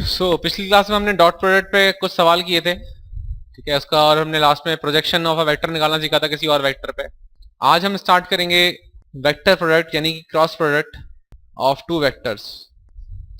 पिछली क्लास में हमने डॉट प्रोडक्ट पे कुछ सवाल किए थे, ठीक है उसका, और हमने लास्ट में प्रोजेक्शन ऑफ अ वेक्टर निकालना सीखा था किसी और वेक्टर पे। आज हम स्टार्ट करेंगे वेक्टर प्रोडक्ट यानी कि cross product of two vectors.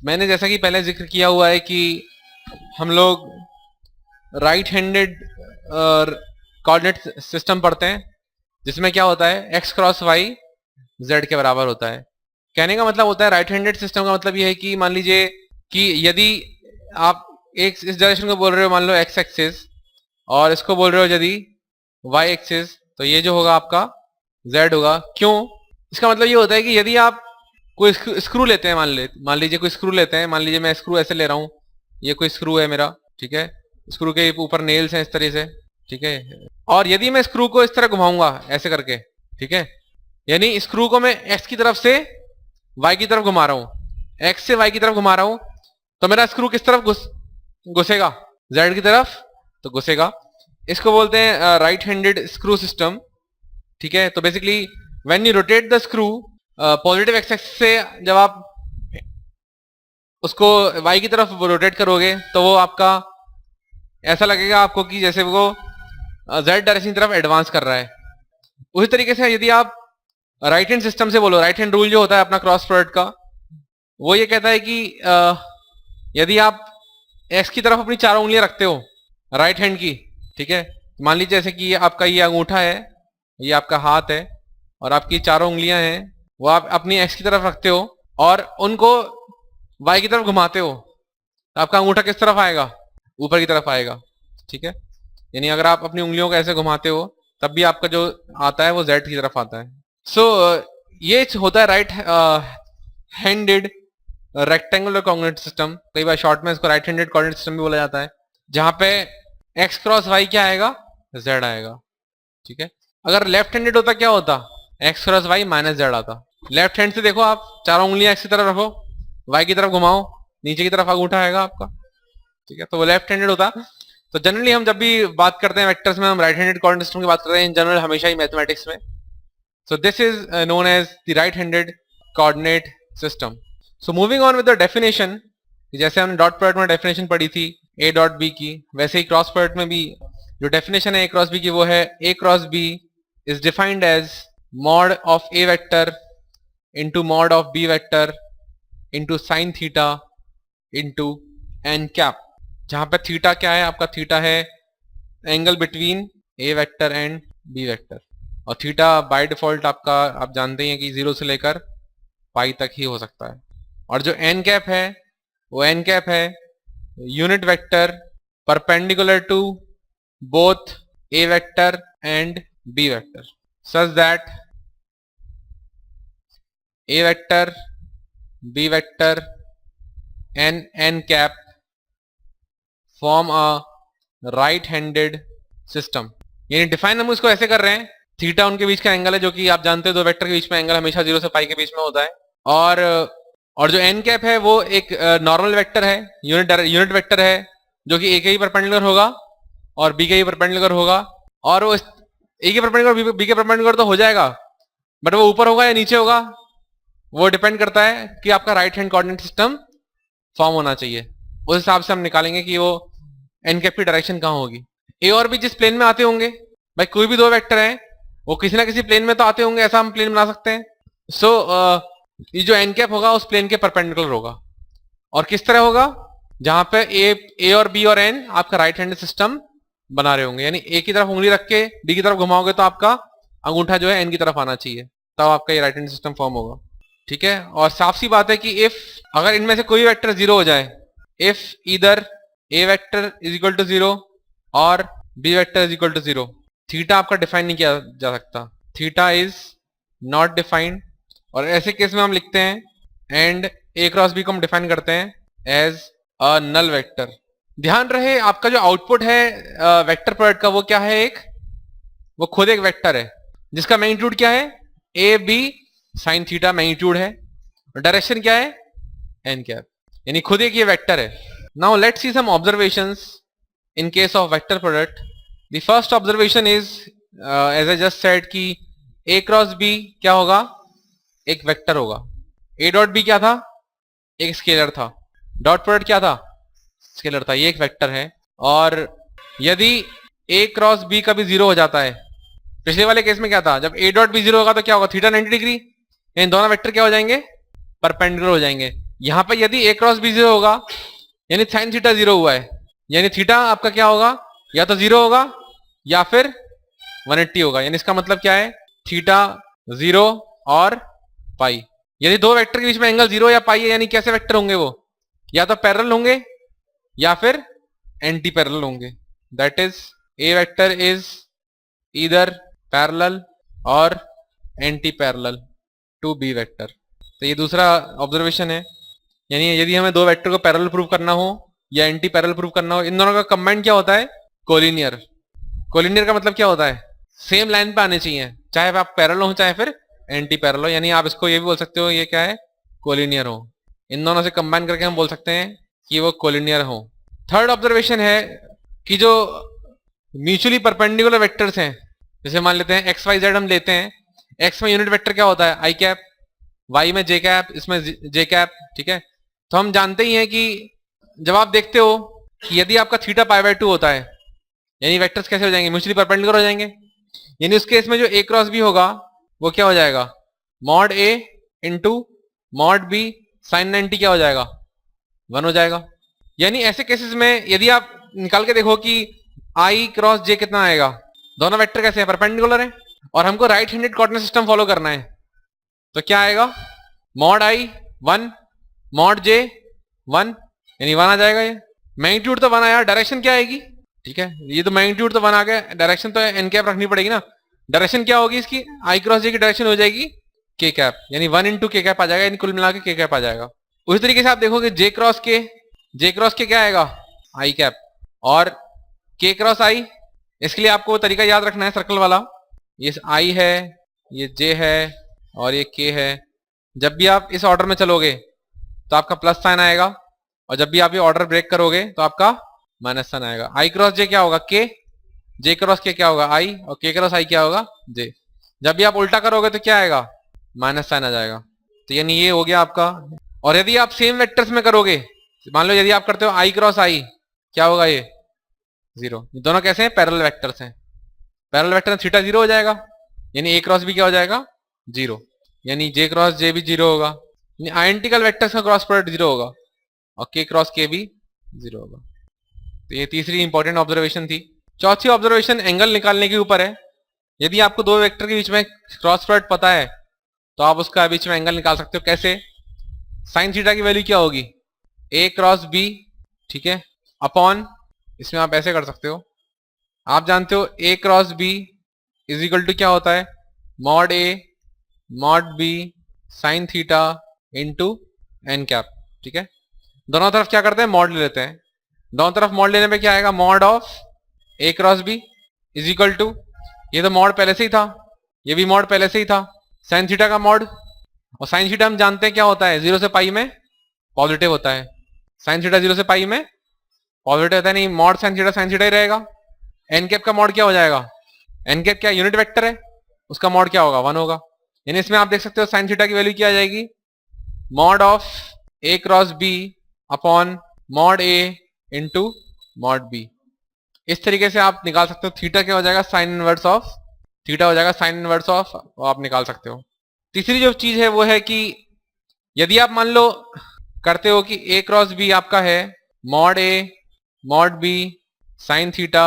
मैंने जैसा कि पहले जिक्र किया हुआ है कि हम लोग राइट हैंडेड कोऑर्डिनेट सिस्टम पढ़ते हैं, जिसमें क्या होता है x क्रॉस y z के बराबर होता है। कहने का मतलब होता है राइट हैंडेड सिस्टम का मतलब ये है कि मान लीजिए कि यदि आप एक इस डायरेक्शन को बोल रहे हो, मान लो x एक्सिस, और इसको बोल रहे हो यदि y एक्सिस, तो ये जो होगा आपका z होगा। क्यों? इसका मतलब ये होता है कि यदि आप कोई स्क्रू लेते हैं, मान लीजिए कोई स्क्रू लेते हैं, मान लीजिए मैं स्क्रू ऐसे ले रहा हूँ, ये कोई स्क्रू है मेरा, ठीक है, स्क्रू के ऊपर नेल्स हैं इस तरह से, ठीक है, और यदि मैं स्क्रू को इस तरह घुमाऊंगा ऐसे करके, ठीक है, यानी स्क्रू को मैं x की तरफ से y की तरफ घुमा रहा हूं, x से y की तरफ घुमा रहा हूं, तो मेरा स्क्रू किस तरफ घुसेगा? z की तरफ तो घुसेगा। इसको बोलते हैं राइट हैंडेड स्क्रू सिस्टम, ठीक है। तो basically when you rotate the screw positive x axis से, जब आप उसको y की तरफ रोटेट करोगे तो वो आपका ऐसा लगेगा आपको कि जैसे वो z डायरेक्शन की तरफ एडवांस कर रहा है। उसी तरीके से यदि आप राइट हैंड सिस्टम से बोलो, राइट हैंड रूल जो होता है अपना क्रॉस प्रोडक्ट का, वो ये कहता है कि यदि आप x की तरफ अपनी चारों उंगलियां रखते हो राइट हैंड की, ठीक है, मान लीजिए जैसे कि आपका ये अंगूठा है, ये आपका हाथ है, और आपकी चारों उंगलियां हैं, वो आप अपनी x की तरफ रखते हो और उनको y की तरफ घुमाते हो, तो आपका अंगूठा किस तरफ आएगा? ऊपर की तरफ आएगा, ठीक है। यानी अगर आप अपनी उंगलियों को ऐसे घुमाते हो तब भी आपका जो आता है वो z की तरफ आता है। सो ये होता है right handed rectangular coordinate system. कई बार शॉर्ट में इसको राइट हैंडेड कोऑर्डिनेट सिस्टम भी बोला जाता है, जहां पे x क्रॉस y क्या आएगा? z आएगा, ठीक है। अगर लेफ्ट हैंडेड होता क्या होता? x cross y minus z आता। लेफ्ट हैंड से देखो, आप चारों उंगलियां x की तरफ रखो, y की तरफ घुमाओ, नीचे की तरफ अंगूठा आएगा आपका, ठीक है, तो वो लेफ्ट हैंडेड होता। तो जनरली हम जब भी बात करते हैं वेक्टर्स में, हम राइट हैंडेड कोऑर्डिनेट सिस्टम की बात करते हैं इन जनरल, हमेशा ही मैथमेटिक्स में। So this is known as the right-handed coordinate system. So moving on with the definition, जैसे हमने डॉट प्रोडक्ट में डेफिनेशन पढ़ी थी a डॉट b की, वैसे ही क्रॉस प्रोडक्ट में भी जो डेफिनेशन है a क्रॉस b की वो है a cross b is defined as mod of a vector into mod of b vector into sin theta into n cap, जहां पे थीटा क्या है? आपका थीटा है angle between a vector and b vector, और थीटा बाय डिफॉल्ट आपका, आप जानते हैं कि 0 से लेकर पाई तक ही हो सकता है। और जो एन कैप है वो एन कैप है unit vector perpendicular to both A vector and B vector, such that A vector, B vector and N cap form a right handed system. यानी डिफाइन हम इसको ऐसे कर रहे हैं, थीटा उनके बीच का एंगल है, जो कि आप जानते हो दो वेक्टर के बीच में एंगल हमेशा 0 से पाई के बीच में होता है, और जो एन कैप है वो एक नॉर्मल वेक्टर है, यूनिट वेक्टर है, जो कि ए के ही परपेंडिकुलर होगा और बी के ही परपेंडिकुलर होगा, और वो ए के परपेंडिकुलर बी के परपेंडिकुलर तो हो जाएगा, बट वो ऊपर होगा या नीचे होगा वो डिपेंड करता है कि आपका right hand coordinate system form होना चाहिए। उस हिसाब से हम निकालेंगे कि वो एन कैप की डायरेक्शन कहाँ होगी। ए और बी जिस प्लेन में आते होंगे, भाई कोई भी दो वेक्टर हैं वो किसी ना किसी प्लेन में तो आते होंगे, ऐसा हम प्लेन बना सकते हैं। सो ये जो एन कैप होगा उस प्लेन के परपेंडिकुलर होगा, और किस तरह होगा? जहां पे ए और बी और एन आपका राइट हैंड सिस्टम बना रहे होंगे, यानी ए की तरफ उंगली रख के बी की तरफ घुमाओगे तो आपका अंगूठा जो है एन की तरफ आना चाहिए, तब आपका ये राइट हैंड सिस्टम फॉर्म होगा, ठीक है। और साफ सी बात है कि इफ अगर इनमें से कोई वेक्टर 0 हो जाए, इफ इधर A vector is equal to 0 और B vector is equal to 0, theta आपका डिफाइन नहीं किया जा सकता, थीटा इज नॉट डिफाइंड, और ऐसे केस में हम लिखते हैं एंड ए क्रॉस बी को हम डिफाइन करते हैं एज अ नल वेक्टर। ध्यान रहे आपका जो आउटपुट है वेक्टर प्रोडक्ट का वो क्या है? वो खुद एक वेक्टर है जिसका मैग्नीट्यूड क्या है? A B sine theta magnitude है, और डायरेक्शन क्या है? एन कैप, यानी खुद एक ये वेक्टर है। Now let's see some observations in case of vector product. The first observation is as I just said कि a क्रॉस b क्या होगा? एक वेक्टर होगा। a डॉट b क्या था? एक स्केलर था। डॉट प्रोडक्ट क्या था? स्केलर था, ये एक वेक्टर है। और यदि a क्रॉस b कभी जीरो हो जाता है, पिछले वाले केस में क्या था, जब a डॉट b जीरो होगा तो क्या होगा, थीटा 90 डिग्री, इन दोनों वेक्टर क्या हो जाएंगे, परपेंडिकुलर हो जाएंगे। यहां पर यदि a क्रॉस b जीरो होगा यानी साइन थीटा जीरो हुआ है, यानी थीटा आपका क्या होगा, या तो जीरो होगा या फिर 180 होगा। यानी इसका मतलब क्या है, थीटा जीरो और पाई। यदि दो वेक्टर के बीच में एंगल जीरो या पाई है, यानी कैसे वेक्टर होंगे वो, या तो पैरेलल होंगे या फिर एंटी पैरेलल होंगे। That is a vector is either parallel और anti parallel to be vector. तो ये दूसरा ऑब्जर्वेशन है। यानी यदि हमें दो वेक्टर को पैरेलल प्रूव करना हो या एंटी पैरेलल प्रूव करना हो, इन दोनों का कंबाइंड क्या होता है, कोलिनियर। कोलिनियर का मतलब क्या होता है, सेम लाइन पे आने चाहिए, चाहे आप पैरेलल हो चाहे फिर एंटी पैरेलल हो। यानी आप इसको ये भी बोल सकते हो ये क्या है, कोलिनियर हो। इन दोनों से कंबाइन करके हम बोल सकते हैं कि वो कोलिनियर हो। थर्ड ऑब्जर्वेशन है कि जो म्यूचुअली परपेंडिकुलर वेक्टर्स हैं, जैसे मान लेते हैं एक्स वाई जेड हम लेते हैं, एक्स में यूनिट वेक्टर क्या होता है, आई कैप, वाई में जे कैप, इसमें जे कैप, ठीक है। तो हम जानते ही हैं कि जब आप देखते हो कि यदि आपका थीटा पाई बाय 2 होता है, यानी वेक्टर्स कैसे हो जाएंगे, म्यूचुअली परपेंडिकुलर हो जाएंगे। यानी उस केस में जो ए क्रॉस बी होगा वो क्या हो जाएगा, mod A into mod B sign 90 क्या हो जाएगा, 1 हो जाएगा। यानी ऐसे केसेस में यदि आप निकाल के देखो कि आई क्रॉस जे कितना आएगा, दोनों वेक्टर कैसे हैं, परपेंडिकुलर हैं, और हमको right handed coordinate system follow करना है, तो क्या आएगा, मॉड आई 1 मॉड जे 1, यानी 1 आ जाएगा। ये मैग्नीट्यूड तो 1 आया, डायरेक्शन क्या आएगी, ठीक है, ये तो मैग्नीट्यूड तो 1 आ गया, डायरेक्शन तो एन कैप रखनी पड़ेगी ना। डायरेक्शन क्या होगी इसकी, आई क्रॉस जे की डायरेक्शन हो जाएगी के कैप, यानी 1 इंटू के कैप आ जाएगा, यानी कुल मिला के के कैप आ जाएगा। उसी तरीके से आप देखोगे जे क्रॉस के क्या आएगा, आई कैप, और के क्रॉस आई, इसके लिए आपको वो तरीका याद रखना है सर्कल वाला, ये आई है, ये जे है और ये के है। जब भी आप इस ऑर्डर में चलोगे तो आपका प्लस साइन आएगा, और जब भी आप ये ऑर्डर ब्रेक करोगे तो आपका माइनस साइन आएगा। आई क्रॉस जे क्या होगा, के, जे क्रॉस के क्या होगा, आई, और के क्रॉस आई क्या होगा, जे। जब भी आप उल्टा करोगे तो क्या आएगा, माइनस साइन आ जाएगा। तो यानी ये हो गया आपका। और यदि आप सेम वेक्टर्स में करोगे, मान लो यदि आप करते हो आई क्रॉस आई, क्या होगा, ये 0। दोनों कैसे हैं, पैरेलल वेक्टर्स हैं, पैरेलल वेक्टर में थीटा 0 हो जाएगा, यानी ए क्रॉस बी क्या हो जाएगा, 0, यानी जे क्रॉस जे भी 0 होगा, यानी आइडेंटिकल वेक्टर्स का क्रॉस प्रोडक्ट 0 होगा, और के क्रॉस के भी 0 होगा। तो ये तीसरी इंपॉर्टेंट ऑब्जर्वेशन थी। चौथी ऑब्जर्वेशन एंगल निकालने के ऊपर है। यदि आपको दो वेक्टर के बीच में क्रॉस प्रोडक्ट पता है तो आप उसका बीच में एंगल निकाल सकते हो। कैसे, साइन थीटा की वैल्यू क्या होगी, ए क्रॉस बी, ठीक है, अपॉन, इसमें आप ऐसे कर सकते हो, आप जानते हो a cross B is equal to क्या होता है, मॉड ए mod B sine theta into n cap, ठीक है। दोनों तरफ क्या करते हैं, मॉड ले लेते हैं, दोनों तरफ मॉड लेने पे क्या आएगा, mod of A cross B is equal to, ये तो मॉड पहले से ही था, ये भी मॉड पहले से ही था, साइन थीटा का मॉड, और साइन थीटा हम जानते हैं क्या होता है, 0 से पाई में पॉजिटिव होता है, साइन थीटा 0 से पाई में पॉजिटिव होता है, नहीं मॉड साइन थीटा ही रहेगा। एन कैप का मॉड क्या हो जाएगा, एन कैप क्या यूनिट वेक्टर है, उसका मॉड क्या होगा, 1 होगा। यानी इसमें आप देख सकते हो साइन थीटा की वैल्यू क्या आ जाएगी, mod of A cross B upon mod A into mod B. इस तरीके से आप निकाल सकते हो, थीटा क्या हो जाएगा, साइन इनवर्स ऑफ थीटा हो जाएगा, साइन इनवर्स ऑफ, आप निकाल सकते हो। तीसरी जो चीज है वो है कि यदि आप मान लो करते हो कि ए क्रॉस बी आपका है मॉड ए mod B sine theta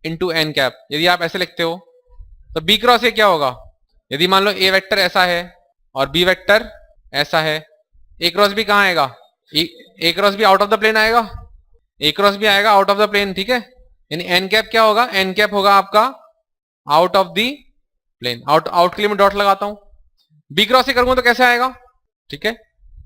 into n cap, यदि आप ऐसे लिखते हो तो बी क्रॉस ए क्या होगा, यदि मान लो ए वेक्टर ऐसा है और बी वेक्टर ऐसा है, ए क्रॉस बी कहाँ आएगा, a cross b out of the plane आएगा, ए क्रॉस बी आएगा आउट ऑफ द प्लेन, ठीक है। यानी एन कैप क्या होगा, एन कैप होगा आपका out of the plane, out के लिए मैं डॉट लगाता हूं। बी क्रॉस ए करूंगा तो कैसे आएगा, ठीक है,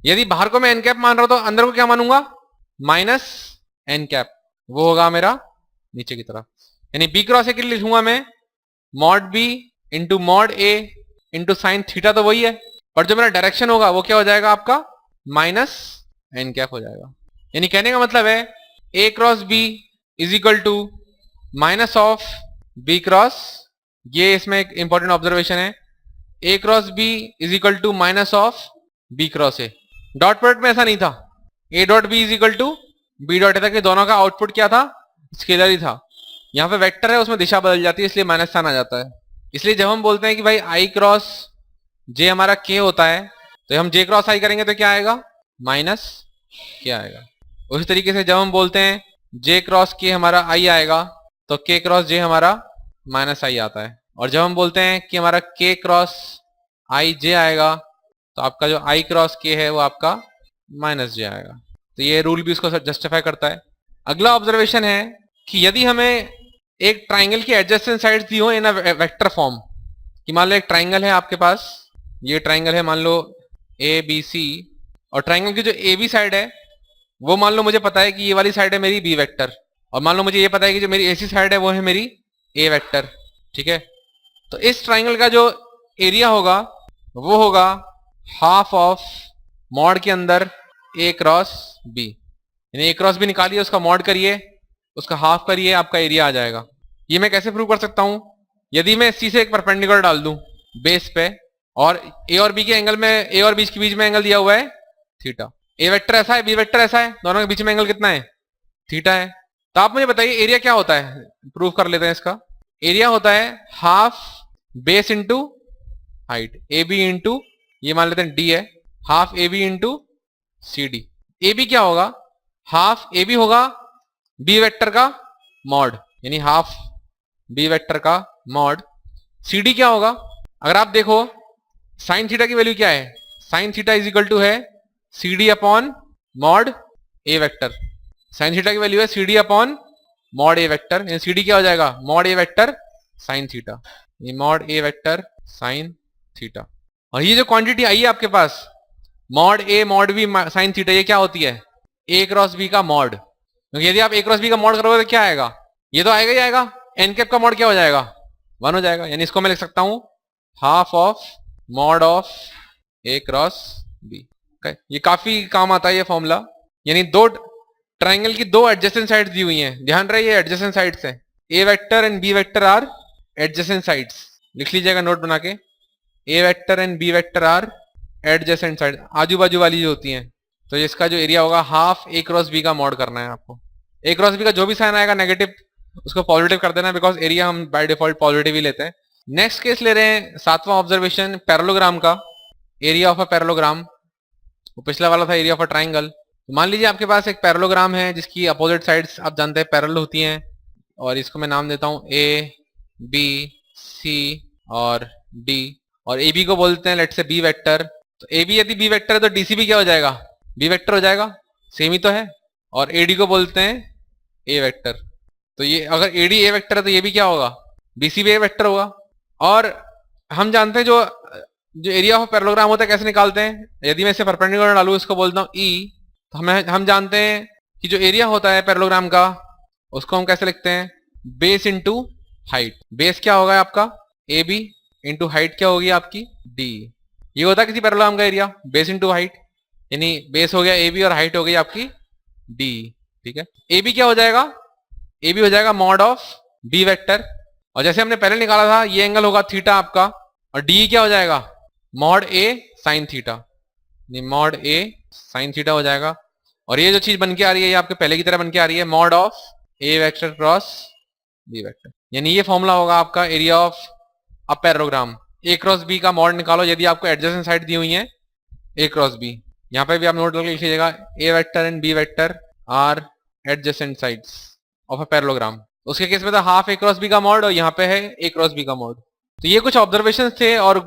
यदि बाहर को मैं एन कैप मान रहा हूं तो अंदर को क्या मानूंगा, माइनस एन कैप, वो होगा मेरा नीचे की तरफ। यानी बी क्रॉस ए के लिए लिखूंगा मैं mod B into mod A into sine theta, तो वही है, पर जो मेरा डायरेक्शन होगा वो क्या हो जाएगा आपका, माइनस एन कैप हो जाएगा। यानी कहने का मतलब है ए cross B is equal to minus of b cross, ये इसमें एक इंपॉर्टेंट ऑब्जर्वेशन है, ए cross B is equal to minus of b cross a. Dot product में ऐसा नहीं था, a dot b is equal to b dot a तक, दोनों का आउटपुट क्या था, स्केलर ही था। यहाँ पे वेक्टर है, उसमें दिशा बदल जाती है, इसलिए माइनस साइन आ जाता है। इसलिए जब हम बोलते हैं कि भाई आई क्रॉस जे हमारा के होता है, तो हम जे क्रॉस आई करेंगे तो क्या आएगा, माइनस के आएगा। उसी तरीके से जब हम बोलते हैं जे क्रॉस के हमारा आई आएगा, तो के क्रॉस जे हमारा माइनस आई आता है। और जब हम बोलते हैं कि हमारा के क्रॉस आई जे आएगा, तो आपका जो आई क्रॉस के है वो आपका माइनस जे आएगा। तो ये रूल भी उसको जस्टिफाई करता है। अगला ऑब्जर्वेशन है कि यदि हमें एक ट्राइंगल की एडजेसेंट साइड्स दी हो इन अ वेक्टर फॉर्म, कि मान लो एक ट्राइंगल है आपके पास, ये ट्राइंगल है मान लो ए बी सी, और ट्राइंगल की जो ए बी साइड है वो मान लो मुझे पता है कि ये वाली साइड है मेरी बी वेक्टर, और मान लो मुझे ये पता है कि जो मेरी एसी साइड है वो है मेरी ए वेक्टर, ठीक है। तो इस ट्राइंगल का जो एरिया होगा वो होगा हाफ ऑफ मॉड के अंदर ए क्रॉस बी, यानी ए क्रॉस बी निकालिए, उसका मॉड करिए, उसका हाफ करिए, आपका एरिया आ जाएगा। ये मैं कैसे प्रूव कर सकता हूं, यदि मैं सी से एक परपेंडिकुलर डाल दूं बेस पे, और ए और बी के एंगल में, ए और बी के बीच में एंगल दिया हुआ है थीटा, ए वेक्टर ऐसा है, बी वेक्टर ऐसा है, दोनों के बीच में एंगल कितना है, थीटा है। तो आप मुझे बताइए एरिया क्या होता है, प्रूव कर लेते हैं इसका। एरिया होता है half base into height, A B into, ये मान लेते हैं डी है, half A B into C D. A B क्या होगा, हाफ ए बी होगा बी वेक्टर का मॉड, यानी हाफ बी वेक्टर का मॉड। सी डी क्या होगा, अगर आप देखो साइन थीटा की वैल्यू क्या है, sine theta is equal to है C D upon mod A vector, sine theta की वैल्यू है C D upon mod A vector, यानी सी डी क्या हो जाएगा, mod A vector sine theta, ये mod A vector sine theta. और ये जो क्वांटिटी आई है आपके पास मॉड ए मॉड बी साइन थीटा, ये क्या होती है, ए क्रॉस बी का मॉड, क्योंकि यदि आप ए क्रॉस बी का मॉड करोगे तो क्या आएगा, ये तो आएगा ही आएगा, एन कैप का मॉड क्या हो जाएगा, 1 हो जाएगा। यानी इसको मैं लिख सकता हूं half of mod of A cross B. ये काफी काम आता है ये फॉर्मूला, यानी दो ट्राइंगल की दो एडजेसेंट साइड्स दी हुई हैं, ध्यान रहे ये एडजेसेंट साइड्स है, a vector and B vector are adjacent sides, लिख लीजिएगा नोट बना के, a vector and B vector are adjacent side, आजू बाजू वाली जो होती हैं। तो इसका जो एरिया होगा हाफ ए क्रॉस बी का मॉड करना है आपको, ए क्रॉस बी का जो भी साइन आएगा नेगेटिव उसको पॉजिटिव कर देना, बिकॉज एरिया हम बाय डिफॉल्ट पॉजिटिव ही लेते हैं। नेक्स्ट केस ले रहे हैं 7वां ऑब्जर्वेशन पैरेललोग्राम का, एरिया ऑफ अ पैरेललोग्राम, वो पिछला वाला था एरिया ऑफ अ ट्राइंगल। मान लीजिए आपके पास एक पैरेललोग्राम है जिसकी अपोजिट साइड्स आप जानते हैं पैरेलल होती हैं, और इसको मैं नाम देता हूं ए बी सी और डी, और ए बी को बोलते हैं लेट्स से बी वेक्टर। तो ए बी यदि बी वेक्टर है तो डी सी भी क्या हो जाएगा, बी वेक्टर हो जाएगा, सेम ही तो है। और ए डी को बोलते हैं ए वेक्टर, तो ये अगर ए डी ए वेक्टर है तो ये भी क्या होगा, बी सी भी ए वेक्टर होगा। और हम जानते हैं जो एरिया ऑफ पैरेललोग्राम होता है कैसे निकालते हैं, यदि मैं इसे परपेंडिकुलर डालू, इसको बोलता हूँ ई, तो हम जानते हैं कि जो एरिया होता है पैरेललोग्राम का उसको हम कैसे लिखते हैं, बेस इंटू हाइट। बेस क्या होगा आपका ए बी इंटू हाइट क्या होगी आपकी डी। ये होता है किसी पैरेललोग्राम का एरिया, बेस इंटू हाइट, यानी बेस हो गया ए बी और हाइट हो गई आपकी डी, ठीक है। ए बी क्या हो जाएगा, ए बी हो जाएगा मॉड ऑफ बी वेक्टर, और जैसे हमने पहले निकाला था ये एंगल होगा थीटा आपका, और डी क्या हो जाएगा मॉड ए साइन थीटा, मॉड ए साइन थीटा हो जाएगा। और ये जो चीज बन के आ रही है ये आपके पहले की तरह बन के आ रही है mod of A vector cross B vector, यानी ये फॉर्मूला होगा आपका area of a parallelogram. A cross B का मॉड निकालो यदि आपको एडजेसेंट साइड दी हुई है ए क्रॉस बी, यहाँ पे भी आप नोट करके लिख लीजिएगा a vector and B vector are adjacent sides of a parallelogram. उसके केस में था हाफ ए क्रॉस बी का मॉड, और यहाँ पे है ए क्रॉस बी का मॉड। तो ये कुछ ऑब्जर्वेशंस थे और